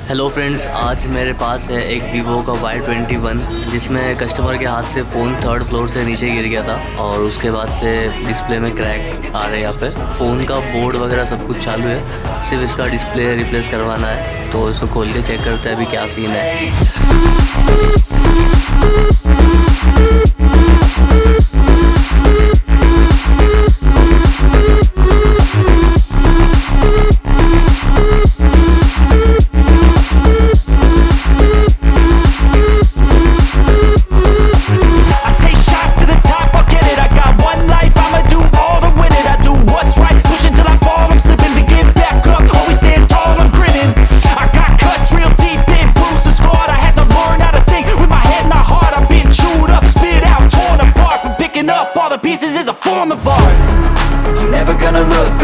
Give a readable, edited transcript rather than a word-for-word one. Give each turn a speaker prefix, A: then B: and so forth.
A: Hello friends, आज मेरे पास है एक Vivo का Y21 जिसमें कस्टमर के हाथ से फ़ोन 3rd फ्लोर से नीचे गिर गया था और उसके बाद से डिस्प्ले में क्रैक आ रहे हैं। यहाँ पे फ़ोन का बोर्ड वगैरह सब कुछ चालू है, सिर्फ इसका डिस्प्ले रिप्लेस करवाना है। तो इसको खोल के चेक करते हैं अभी क्या सीन है।
B: Pieces is a form of art. I'm never gonna look